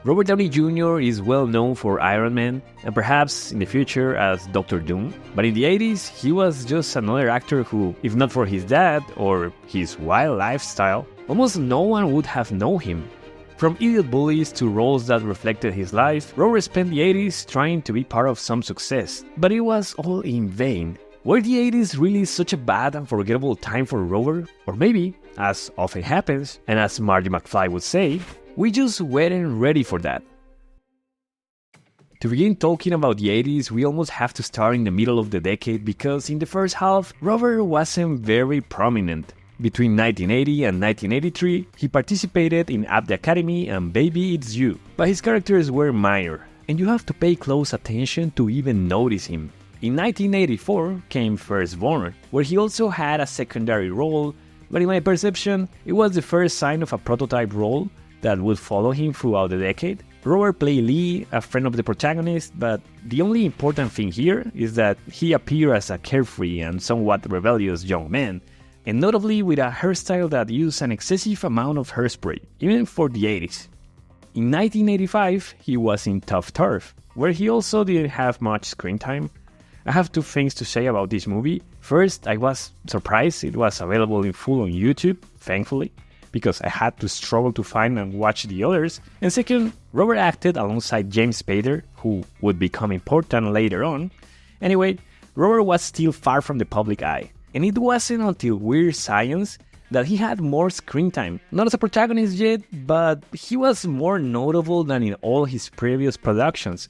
Robert Downey Jr. is well known for Iron Man, and perhaps in the future as Dr. Doom, but in the 80s he was just another actor who, if not for his dad or his wild lifestyle, almost no one would have known him. From idiot bullies to roles that reflected his life, Robert spent the 80s trying to be part of some success, but it was all in vain. Were the 80s really such a bad and forgettable time for Robert? Or maybe, as often happens, and as Marty McFly would say, we just weren't ready for that. To begin talking about the 80s, we almost have to start in the middle of the decade because in the first half, Robert wasn't very prominent. Between 1980 and 1983, he participated in At the Academy and Baby It's You, but his characters were minor, and you have to pay close attention to even notice him. In 1984 came Firstborn, where he also had a secondary role, but in my perception, it was the first sign of a prototype role that would follow him throughout the decade. Robert played Lee, a friend of the protagonist, but the only important thing here is that he appeared as a carefree and somewhat rebellious young man, and notably with a hairstyle that used an excessive amount of hairspray, even for the 80s. In 1985, he was in Tough Turf, where he also didn't have much screen time. I have two things to say about this movie. First, I was surprised it was available in full on YouTube, thankfully, because I had to struggle to find and watch the others. And second, Robert acted alongside James Spader, who would become important later on. Anyway, Robert was still far from the public eye, and it wasn't until Weird Science that he had more screen time. Not as a protagonist yet, but he was more notable than in all his previous productions.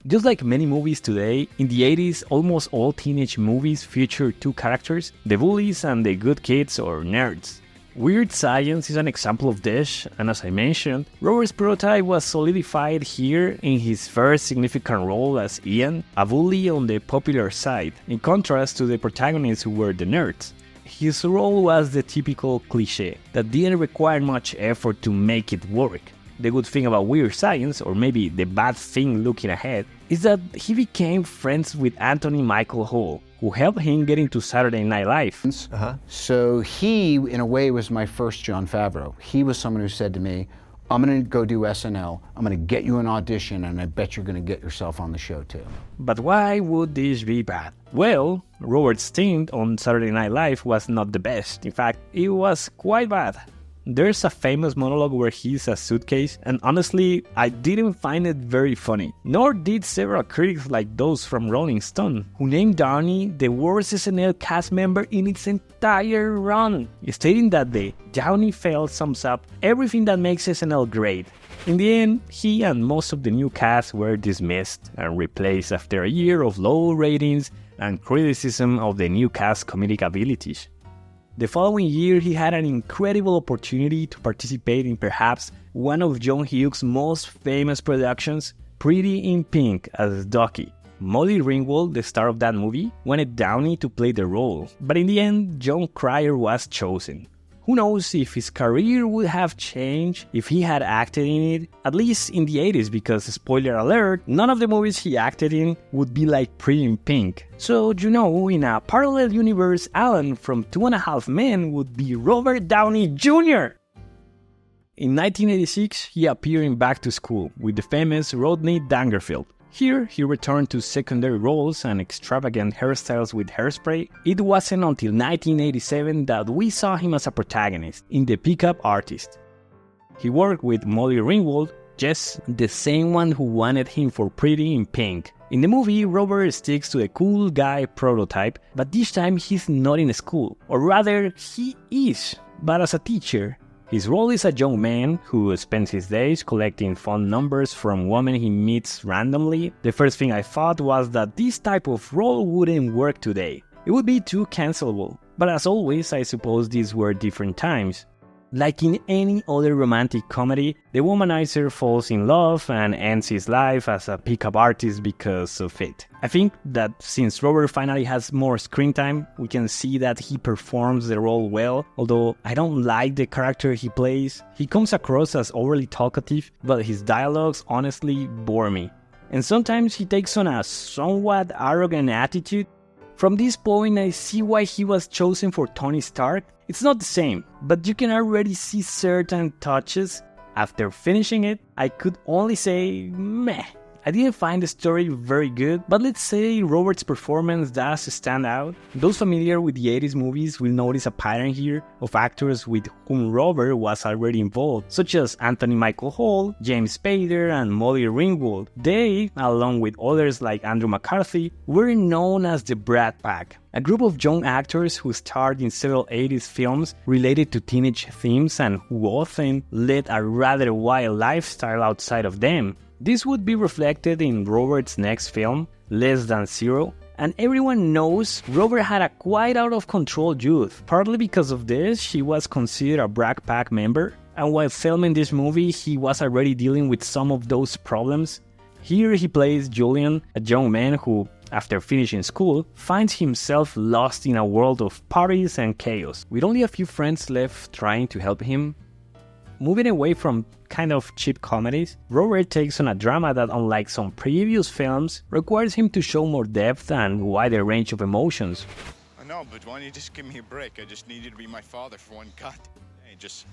Just like many movies today, in the 80s almost all teenage movies feature two characters, the bullies and the good kids or nerds. Weird Science is an example of this, and as I mentioned, Robert's prototype was solidified here in his first significant role as Ian, a bully on the popular side, in contrast to the protagonists who were the nerds. His role was the typical cliché that didn't require much effort to make it work. The good thing about Weird Science, or maybe the bad thing looking ahead, is that he became friends with Anthony Michael Hall, who helped him get into Saturday Night Live. So he, in a way, was my first Jon Favreau. He was someone who said to me, I'm going to go do SNL, I'm going to get you an audition, and I bet you're going to get yourself on the show too. But why would this be bad? Well, Robert's stint on Saturday Night Live was not the best. In fact, it was quite bad. There's a famous monologue where he's a suitcase, and honestly, I didn't find it very funny. Nor did several critics like those from Rolling Stone, who named Downey the worst SNL cast member in its entire run, stating that the Downey fail sums up everything that makes SNL great. In the end, he and most of the new cast were dismissed and replaced after a year of low ratings and criticism of the new cast's comedic abilities. The following year, he had an incredible opportunity to participate in perhaps one of John Hughes' most famous productions, Pretty in Pink as Ducky. Molly Ringwald, the star of that movie, wanted Downey to play the role, but in the end, John Cryer was chosen. Who knows if his career would have changed if he had acted in it, at least in the 80s, because, spoiler alert, none of the movies he acted in would be like Pretty in Pink. So, in a parallel universe, Alan from 2.5 Men would be Robert Downey Jr. In 1986, he appeared in Back to School with the famous Rodney Dangerfield. Here, he returned to secondary roles and extravagant hairstyles with hairspray. It wasn't until 1987 that we saw him as a protagonist in The Pickup Artist. He worked with Molly Ringwald, yes, the same one who wanted him for Pretty in Pink. In the movie, Robert sticks to the cool guy prototype, but this time he's not in school, or rather, he is, but as a teacher. His role is a young man who spends his days collecting phone numbers from women he meets randomly. The first thing I thought was that this type of role wouldn't work today. It would be too cancelable. But as always, I suppose these were different times. Like in any other romantic comedy, the womanizer falls in love and ends his life as a pickup artist because of it. I think that since Robert finally has more screen time, we can see that he performs the role well, although I don't like the character he plays. He comes across as overly talkative, but his dialogues honestly bore me. And sometimes he takes on a somewhat arrogant attitude. From this point, I see why he was chosen for Tony Stark. It's not the same, but you can already see certain touches. After finishing it, I could only say meh. I didn't find the story very good, but let's say Robert's performance does stand out. Those familiar with the 80s movies will notice a pattern here of actors with whom Robert was already involved, such as Anthony Michael Hall, James Spader, and Molly Ringwald. They, along with others like Andrew McCarthy, were known as the Brat Pack, a group of young actors who starred in several 80s films related to teenage themes and who often led a rather wild lifestyle outside of them. This would be reflected in Robert's next film, Less Than Zero, and everyone knows Robert had a quite out-of-control youth. Partly because of this, he was considered a Brat Pack member, and while filming this movie, he was already dealing with some of those problems. Here he plays Julian, a young man who, after finishing school, finds himself lost in a world of parties and chaos, with only a few friends left trying to help him. Moving away from kind of cheap comedies, Robert takes on a drama that, unlike some previous films, requires him to show more depth and wider range of emotions. I know, but why don't you just give me a break? I just need you to be my father for one cut. Hey, just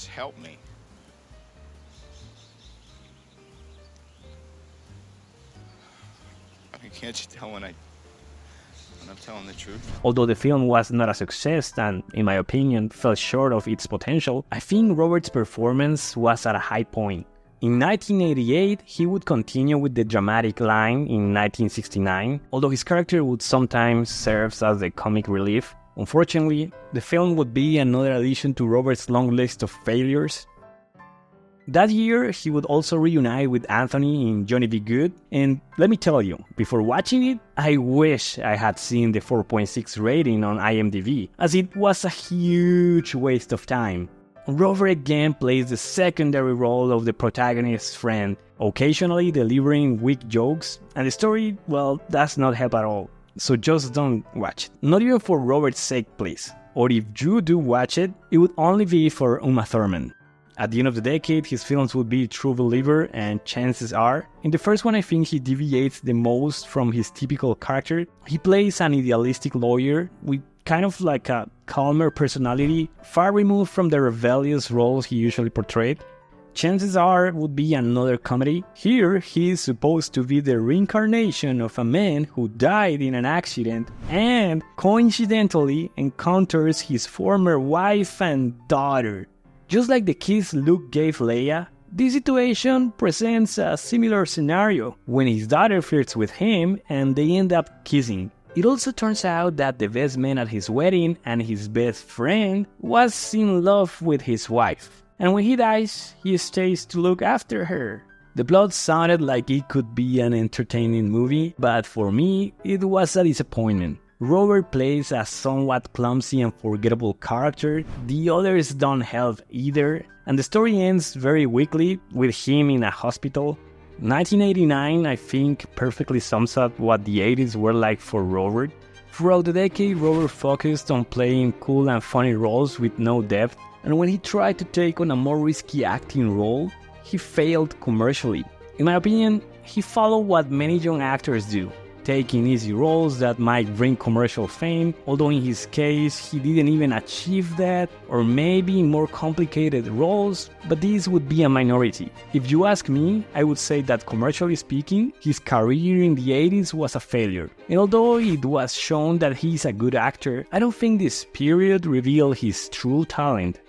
help me. I mean, can't you tell when I'm telling the truth? Although the film was not a success and, in my opinion, fell short of its potential, I think Robert's performance was at a high point. In 1988, he would continue with the dramatic line in 1969, although his character would sometimes serve as the comic relief. Unfortunately, the film would be another addition to Robert's long list of failures. That year, he would also reunite with Anthony in Johnny Be Good, and let me tell you, before watching it, I wish I had seen the 4.6 rating on IMDb, as it was a huge waste of time. Robert again plays the secondary role of the protagonist's friend, occasionally delivering weak jokes, and the story, well, does not help at all, so just don't watch it. Not even for Robert's sake, please. Or if you do watch it, it would only be for Uma Thurman. At the end of the decade, his films would be True Believer and Chances Are. In the first one, I think he deviates the most from his typical character. He plays an idealistic lawyer with kind of like a calmer personality, far removed from the rebellious roles he usually portrayed. Chances Are would be another comedy. Here, he is supposed to be the reincarnation of a man who died in an accident and coincidentally encounters his former wife and daughter. Just like the kiss Luke gave Leia, this situation presents a similar scenario when his daughter flirts with him and they end up kissing. It also turns out that the best man at his wedding and his best friend was in love with his wife. And when he dies, he stays to look after her. The plot sounded like it could be an entertaining movie, but for me, it was a disappointment. Robert plays a somewhat clumsy and forgettable character, the others don't help either, and the story ends very weakly with him in a hospital. 1989, I think, perfectly sums up what the 80s were like for Robert. Throughout the decade, Robert focused on playing cool and funny roles with no depth, and when he tried to take on a more risky acting role, he failed commercially. In my opinion, he followed what many young actors do, taking easy roles that might bring commercial fame, although in his case he didn't even achieve that, or maybe more complicated roles, but this would be a minority. If you ask me, I would say that commercially speaking, his career in the 80s was a failure. And although it was shown that he's a good actor, I don't think this period revealed his true talent.